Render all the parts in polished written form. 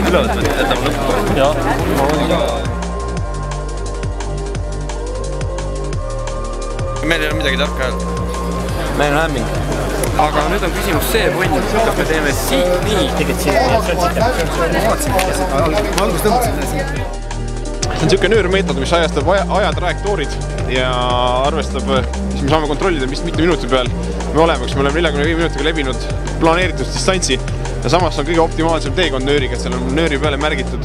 üle võtma, jätame lõppu. Jah, ma võin ka. Meil ei ole midagi tarka öelda. Meil on hämming. Aga nüüd on küsimus see punn, kas me teeme siit nii. Tegid siit nii, ma algust tõmbasin siin. See on niisugune nöörmeetod, mis ajastab ajatrajektoorid ja arvestab, siis me saame kontrollida, mis mitu minuti peal me oleme, kus me oleme 45 minutiga lebinud planeeritud distantsi ja samas on kõige optimaalsem teekond nööriga, et seal on nööri peale märgitud.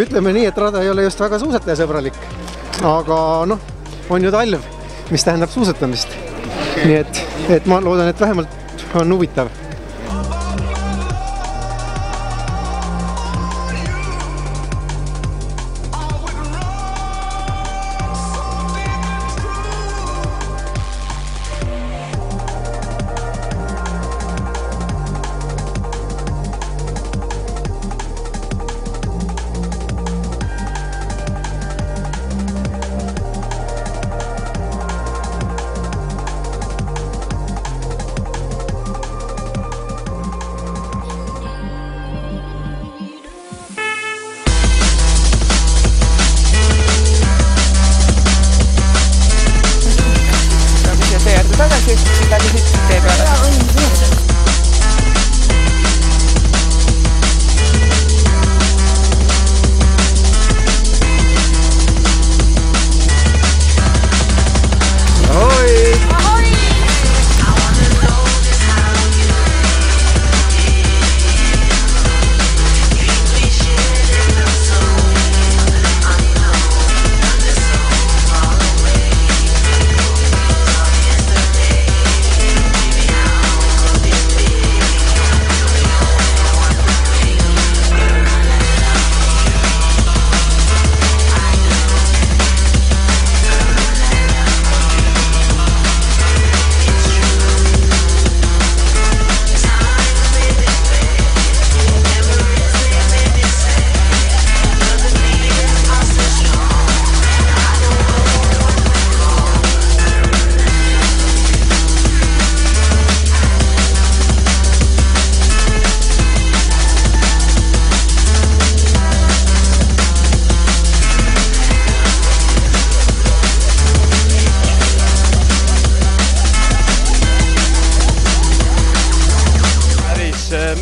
Ütleme nii, et rada ei ole just väga suusatajasõbralik, aga noh, on ju talv, mis tähendab suusatamist. Nii et ma loodan, et vähemalt on huvitav.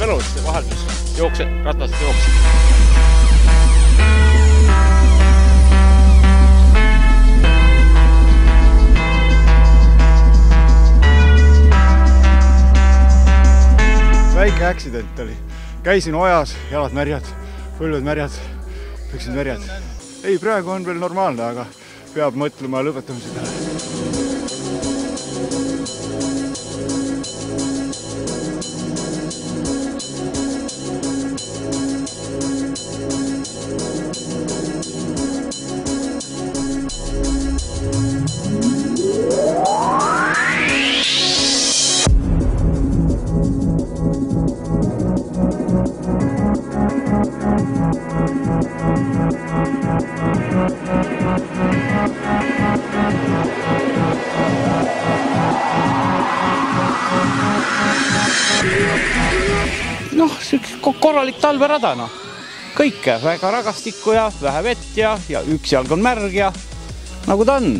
Melus, vaheldus, jookse, ratast jookse. Väike accident oli. Käisin ojas, jalad märjad, põlved märjad, püksid märjad. Ei, praegu on veel normaalne, aga peab mõtlema lõpetamise peale. Noh, korralik talverada, noh. Kõike, väga ragastikku ja vähe vett ja üks jalg on märg ja nagu ta on.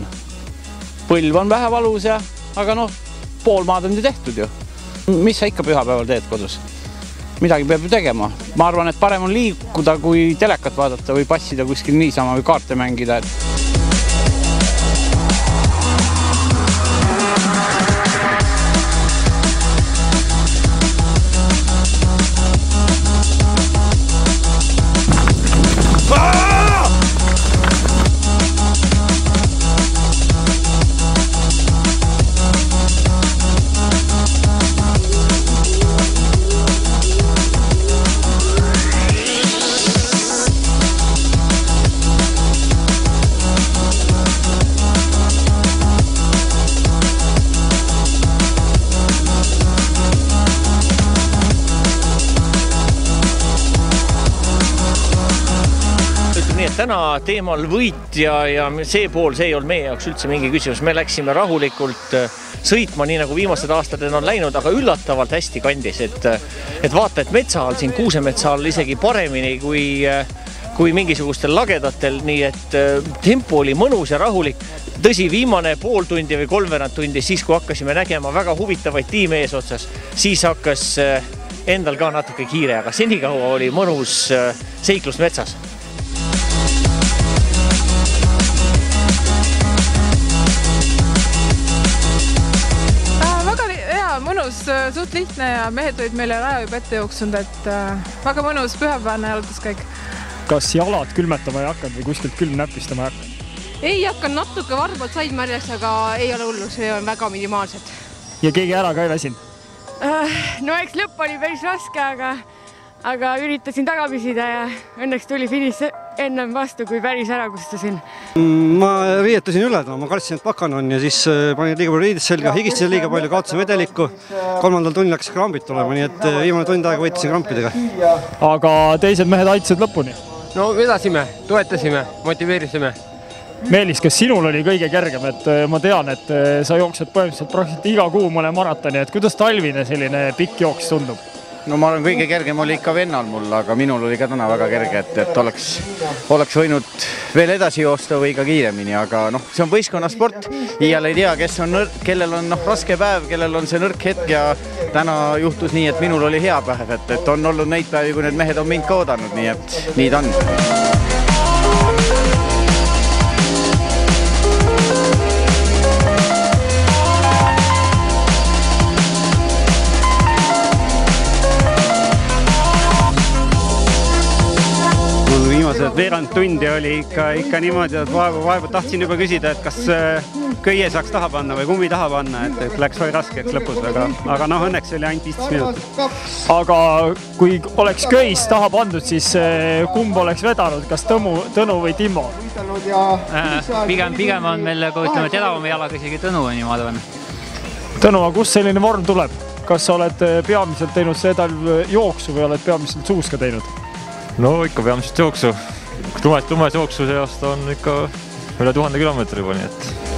Põlv on vähe valus ja, aga noh, pool maad on ju tehtud ju. Mis sa ikka pühapäeval teed kodus? Midagi peab ju tegema. Ma arvan, et parem on liikuda, kui telekat vaadata või passida kuskil niisama või kaarte mängida. Täna teemal võitja ja see pool, see ei olnud meie jaoks üldse mingi küsimus. Me läksime rahulikult sõitma, nii nagu viimased aastad on läinud, aga üllatavalt hästi kandis, et vaata, et metsa all, siin Kuusemetsa all isegi paremini kui mingisugustel lagedatel, nii et tempo oli mõnus ja rahulik. Tõsi, viimane pool tundi või 3/4 tundi, siis kui hakkasime nägema väga huvitavaid tiime eesotsas, siis hakkas endal ka natuke kiire, aga senikaua oli mõnus seiklus metsas. Väga hea, mõnus, suht lihtne ja mehed olid meile raja juba ette jooksunud, et väga mõnus pühapäevane jalutuskäik. Kas jalad külmetama ei hakanud või kuskilt külm näpistama ei hakanud? Ei hakanud, natuke varbalt said märjaks, aga ei ole hullu, see on väga minimaalselt. Ja keegi ära ka ei väsinud? No eks lõpp oli päris raske, aga üritasin taga püsida ja õnneks tuli finiš ennem vastu, kui päris ära kustusin. Ma riietusin üle, ma kartsin, et pakan on ja siis panin liiga palju riidest selga, higistasin liiga palju, kaotasin vedelikku. 3. tunnil hakkas krampid tulema, nii et viimane tund aega võitlesin krampidega. Aga teised mehed aitasid lõpuni? No vedasime, toetasime, motiveerisime. Meelis, kas sinul oli kõige kergem, et ma tean, et sa jooksed praktiliselt iga kuu mõne maratoni, et kuidas talvine selline pikk jooks tundub? No ma olen kõige kergem oli ikka vennal mul, aga minul oli ka täna väga kerge, et oleks võinud veel edasi joosta või ka kiiremini, aga see on võistkonnasport. Iial ei tea, kellel on raske päev, kellel on see nõrk hetk ja täna juhtus nii, et minul oli hea päev, et on olnud neid päevi, kui need mehed on mind ka oodanud, nii et nii ta on. Veerand tundi oli ikka niimoodi, et vaevu tahtsin juba küsida, et kas köie saaks taha panna või kummi taha panna, et läks või raskeks lõpus, aga õnneks oli ainult 15 minutit. Aga kui oleks köis taha pandud, siis kumb oleks vedanud, kas Tõnu või Timmo? Pigem on meil, kui ütleme, teravama jalaga isegi Tõnu on, ma arvan. Tõnu, aga kust selline vorm tuleb? Kas sa oled peamiselt teinud seda jooksu või oled peamiselt suuska teinud? No ikka peamiselt jooksu. Tumes jooksu see aasta on ikka üle 1000 kilomeetri juba, nii et